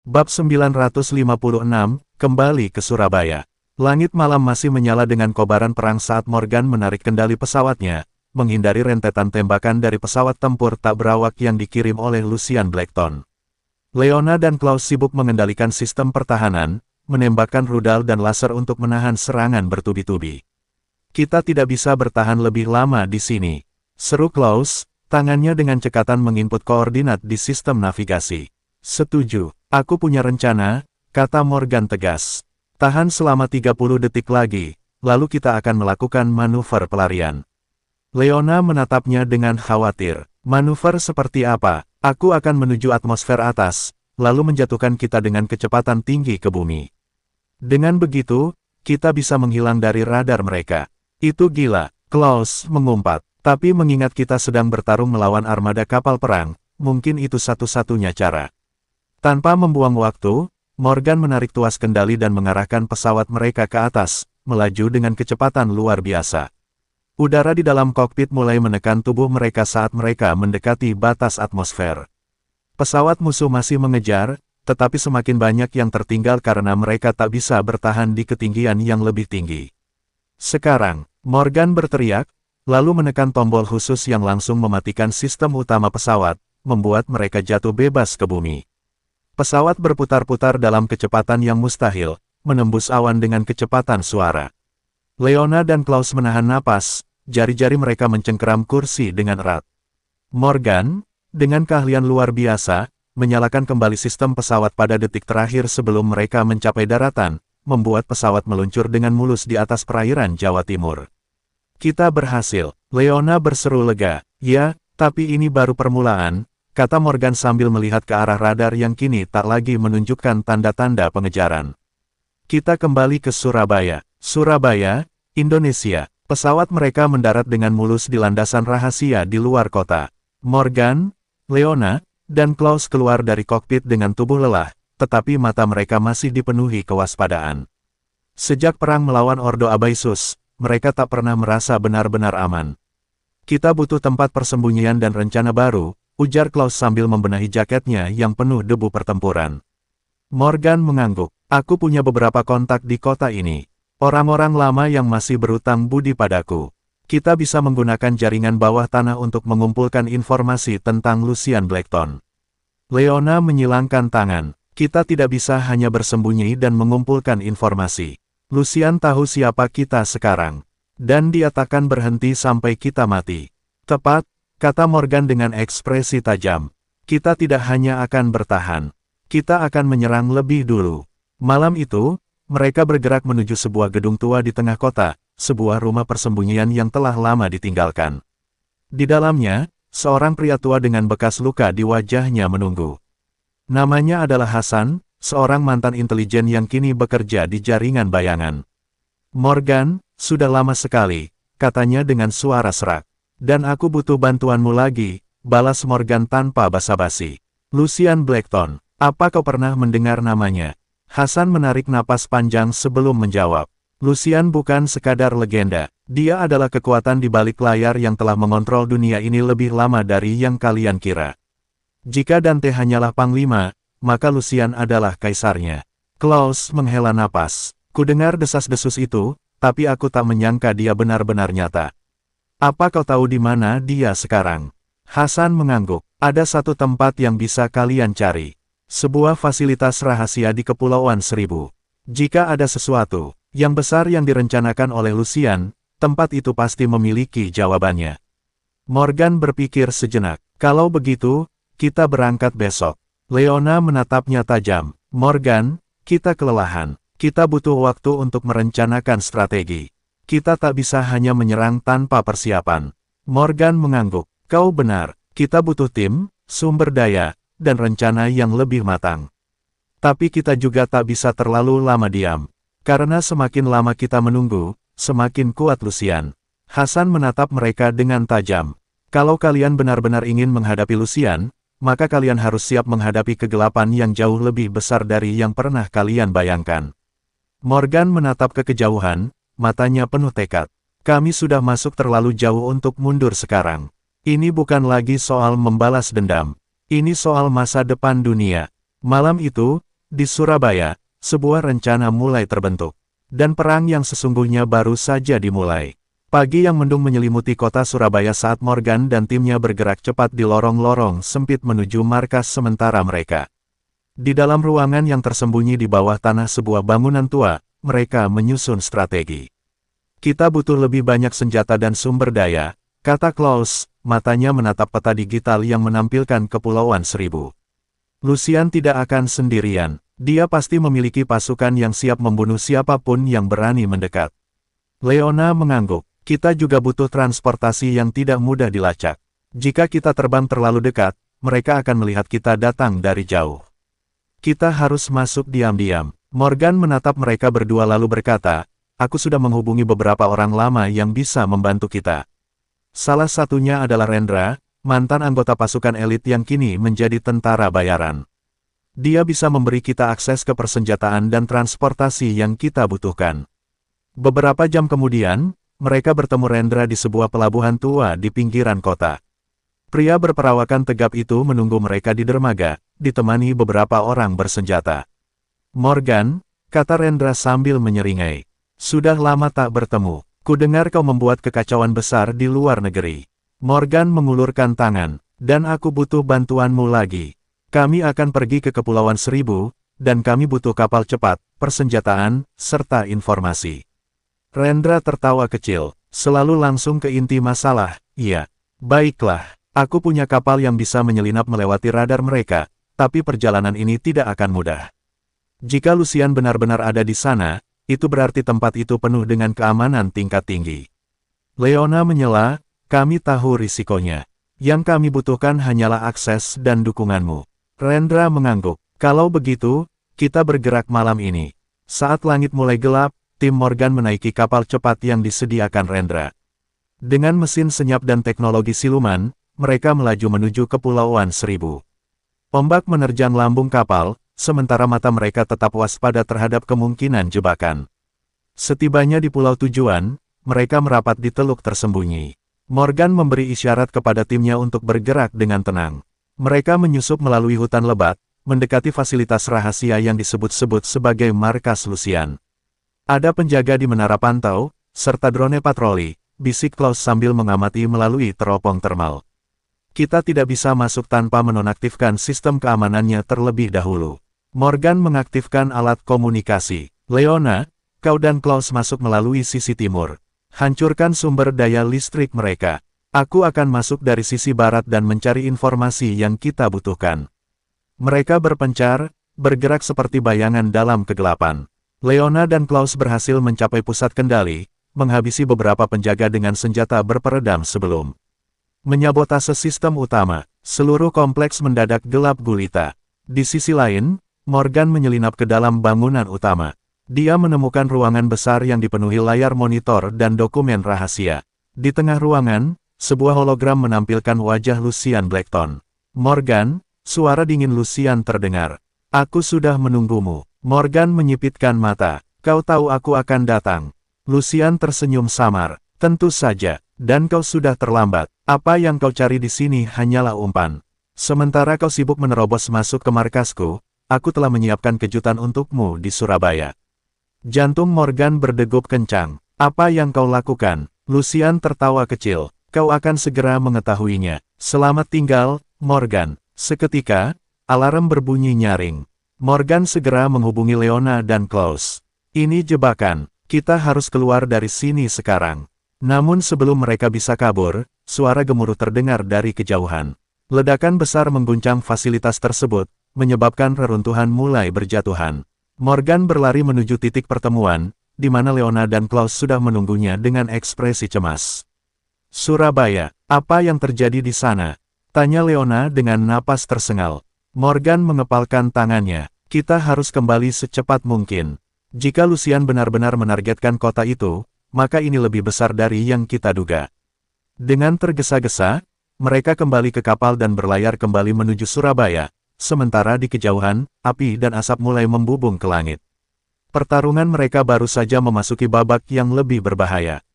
Bab 956, kembali ke Surabaya. Langit malam masih menyala dengan kobaran perang saat Morgan menarik kendali pesawatnya, menghindari rentetan tembakan dari pesawat tempur tak berawak yang dikirim oleh Lucian Blackton. Leona dan Klaus sibuk mengendalikan sistem pertahanan, menembakkan rudal dan laser untuk menahan serangan bertubi-tubi. Kita tidak bisa bertahan lebih lama di sini, seru Klaus, tangannya dengan cekatan menginput koordinat di sistem navigasi. Setuju. Aku punya rencana, kata Morgan tegas. Tahan selama 30 detik lagi, lalu kita akan melakukan manuver pelarian. Leona menatapnya dengan khawatir. Manuver seperti apa? Aku akan menuju atmosfer atas, lalu menjatuhkan kita dengan kecepatan tinggi ke bumi. Dengan begitu, kita bisa menghilang dari radar mereka. Itu gila, Klaus mengumpat. Tapi mengingat kita sedang bertarung melawan armada kapal perang, mungkin itu satu-satunya cara. Tanpa membuang waktu, Morgan menarik tuas kendali dan mengarahkan pesawat mereka ke atas, melaju dengan kecepatan luar biasa. Udara di dalam kokpit mulai menekan tubuh mereka saat mereka mendekati batas atmosfer. Pesawat musuh masih mengejar, tetapi semakin banyak yang tertinggal karena mereka tak bisa bertahan di ketinggian yang lebih tinggi. Sekarang, Morgan berteriak, lalu menekan tombol khusus yang langsung mematikan sistem utama pesawat, membuat mereka jatuh bebas ke bumi. Pesawat berputar-putar dalam kecepatan yang mustahil, menembus awan dengan kecepatan suara. Leona dan Klaus menahan napas, jari-jari mereka mencengkeram kursi dengan erat. Morgan, dengan keahlian luar biasa, menyalakan kembali sistem pesawat pada detik terakhir sebelum mereka mencapai daratan, membuat pesawat meluncur dengan mulus di atas perairan Jawa Timur. Kita berhasil, Leona berseru lega. Ya, tapi ini baru permulaan, kata Morgan sambil melihat ke arah radar yang kini tak lagi menunjukkan tanda-tanda pengejaran. Kita kembali ke Surabaya. Surabaya, Indonesia. Pesawat mereka mendarat dengan mulus di landasan rahasia di luar kota. Morgan, Leona, dan Klaus keluar dari kokpit dengan tubuh lelah, tetapi mata mereka masih dipenuhi kewaspadaan. Sejak perang melawan Ordo Abaisus, mereka tak pernah merasa benar-benar aman. Kita butuh tempat persembunyian dan rencana baru, ujar Klaus sambil membenahi jaketnya yang penuh debu pertempuran. Morgan mengangguk. Aku punya beberapa kontak di kota ini. Orang-orang lama yang masih berutang budi padaku. Kita bisa menggunakan jaringan bawah tanah untuk mengumpulkan informasi tentang Lucian Blackton. Leona menyilangkan tangan. Kita tidak bisa hanya bersembunyi dan mengumpulkan informasi. Lucian tahu siapa kita sekarang. Dan dia takkan berhenti sampai kita mati. Tepat, kata Morgan dengan ekspresi tajam. Kita tidak hanya akan bertahan. Kita akan menyerang lebih dulu. Malam itu, mereka bergerak menuju sebuah gedung tua di tengah kota, sebuah rumah persembunyian yang telah lama ditinggalkan. Di dalamnya, seorang pria tua dengan bekas luka di wajahnya menunggu. Namanya adalah Hasan, seorang mantan intelijen yang kini bekerja di jaringan bayangan. Morgan, sudah lama sekali, katanya dengan suara serak. Dan aku butuh bantuanmu lagi, balas Morgan tanpa basa-basi. Lucian Blackton, apa kau pernah mendengar namanya? Hasan menarik napas panjang sebelum menjawab. Lucian bukan sekadar legenda, dia adalah kekuatan di balik layar yang telah mengontrol dunia ini lebih lama dari yang kalian kira. Jika Dante hanyalah panglima, maka Lucian adalah kaisarnya. Klaus menghela napas. Kudengar desas-desus itu, tapi aku tak menyangka dia benar-benar nyata. Apa kau tahu di mana dia sekarang? Hasan mengangguk. Ada satu tempat yang bisa kalian cari. Sebuah fasilitas rahasia di Kepulauan Seribu. Jika ada sesuatu yang besar yang direncanakan oleh Lucian, tempat itu pasti memiliki jawabannya. Morgan berpikir sejenak. Kalau begitu, kita berangkat besok. Leona menatapnya tajam. Morgan, kita kelelahan. Kita butuh waktu untuk merencanakan strategi. Kita tak bisa hanya menyerang tanpa persiapan. Morgan mengangguk. Kau benar, kita butuh tim, sumber daya, dan rencana yang lebih matang. Tapi kita juga tak bisa terlalu lama diam. Karena semakin lama kita menunggu, semakin kuat Lucian. Hasan menatap mereka dengan tajam. Kalau kalian benar-benar ingin menghadapi Lucian, maka kalian harus siap menghadapi kegelapan yang jauh lebih besar dari yang pernah kalian bayangkan. Morgan menatap ke kejauhan, matanya penuh tekad. Kami sudah masuk terlalu jauh untuk mundur sekarang. Ini bukan lagi soal membalas dendam. Ini soal masa depan dunia. Malam itu, Di Surabaya, sebuah rencana mulai terbentuk. Dan perang yang sesungguhnya baru saja dimulai. Pagi yang mendung menyelimuti kota Surabaya saat Morgan dan timnya bergerak cepat di lorong-lorong sempit menuju markas sementara mereka. Di dalam ruangan yang tersembunyi di bawah tanah sebuah bangunan tua, mereka menyusun strategi. Kita butuh lebih banyak senjata dan sumber daya, kata Klaus, matanya menatap peta digital yang menampilkan Kepulauan Seribu. Lucian tidak akan sendirian, dia pasti memiliki pasukan yang siap membunuh siapapun yang berani mendekat. Leona mengangguk, kita juga butuh transportasi yang tidak mudah dilacak. Jika kita terbang terlalu dekat, mereka akan melihat kita datang dari jauh. Kita harus masuk diam-diam. Morgan menatap mereka berdua lalu berkata, aku sudah menghubungi beberapa orang lama yang bisa membantu kita. Salah satunya adalah Rendra, mantan anggota pasukan elit yang kini menjadi tentara bayaran. Dia bisa memberi kita akses ke persenjataan dan transportasi yang kita butuhkan. Beberapa jam kemudian, mereka bertemu Rendra di sebuah pelabuhan tua di pinggiran kota. Pria berperawakan tegap itu menunggu mereka di dermaga, ditemani beberapa orang bersenjata. Morgan, kata Rendra sambil menyeringai. Sudah lama tak bertemu. Kudengar kau membuat kekacauan besar di luar negeri. Morgan mengulurkan tangan, dan aku butuh bantuanmu lagi. Kami akan pergi ke Kepulauan Seribu, dan kami butuh kapal cepat, persenjataan, serta informasi. Rendra tertawa kecil, selalu langsung ke inti masalah. Iya, baiklah, aku punya kapal yang bisa menyelinap melewati radar mereka, tapi perjalanan ini tidak akan mudah. Jika Lucian benar-benar ada di sana, itu berarti tempat itu penuh dengan keamanan tingkat tinggi. Leona menyela, kami tahu risikonya. Yang kami butuhkan hanyalah akses dan dukunganmu. Rendra mengangguk. Kalau begitu, kita bergerak malam ini. Saat langit mulai gelap, tim Morgan menaiki kapal cepat yang disediakan Rendra. Dengan mesin senyap dan teknologi siluman, mereka melaju menuju Kepulauan Seribu. Ombak menerjang lambung kapal, sementara mata mereka tetap waspada terhadap kemungkinan jebakan. Setibanya di pulau tujuan, mereka merapat di teluk tersembunyi. Morgan memberi isyarat kepada timnya untuk bergerak dengan tenang. Mereka menyusup melalui hutan lebat, mendekati fasilitas rahasia yang disebut-sebut sebagai markas Lucian. Ada penjaga di menara pantau, serta drone patroli, bisik Klaus sambil mengamati melalui teropong termal. Kita tidak bisa masuk tanpa menonaktifkan sistem keamanannya terlebih dahulu. Morgan mengaktifkan alat komunikasi. Leona, kau dan Klaus masuk melalui sisi timur. Hancurkan sumber daya listrik mereka. Aku akan masuk dari sisi barat dan mencari informasi yang kita butuhkan. Mereka berpencar, bergerak seperti bayangan dalam kegelapan. Leona dan Klaus berhasil mencapai pusat kendali, menghabisi beberapa penjaga dengan senjata berperedam sebelum menyabotase sistem utama. Seluruh kompleks mendadak gelap gulita. Di sisi lain, Morgan menyelinap ke dalam bangunan utama. Dia menemukan ruangan besar yang dipenuhi layar monitor dan dokumen rahasia. Di tengah ruangan, sebuah hologram menampilkan wajah Lucian Blackton. Morgan, suara dingin Lucian terdengar. Aku sudah menunggumu. Morgan menyipitkan mata. Kau tahu aku akan datang. Lucian tersenyum samar. Tentu saja, dan kau sudah terlambat. Apa yang kau cari di sini hanyalah umpan. Sementara kau sibuk menerobos masuk ke markasku, aku telah menyiapkan kejutan untukmu di Surabaya. Jantung Morgan berdegup kencang. Apa yang kau lakukan? Lucian tertawa kecil. Kau akan segera mengetahuinya. Selamat tinggal, Morgan. Seketika, alarm berbunyi nyaring. Morgan segera menghubungi Leona dan Klaus. Ini jebakan. Kita harus keluar dari sini sekarang. Namun sebelum mereka bisa kabur, suara gemuruh terdengar dari kejauhan. Ledakan besar mengguncang fasilitas tersebut, menyebabkan reruntuhan mulai berjatuhan. Morgan berlari menuju titik pertemuan, di mana Leona dan Klaus sudah menunggunya dengan ekspresi cemas. Surabaya, apa yang terjadi di sana? Tanya Leona dengan napas tersengal. Morgan mengepalkan tangannya. Kita harus kembali secepat mungkin. Jika Lucian benar-benar menargetkan kota itu, maka ini lebih besar dari yang kita duga. Dengan tergesa-gesa, mereka kembali ke kapal dan berlayar kembali menuju Surabaya. Sementara di kejauhan, api dan asap mulai membubung ke langit. Pertarungan mereka baru saja memasuki babak yang lebih berbahaya.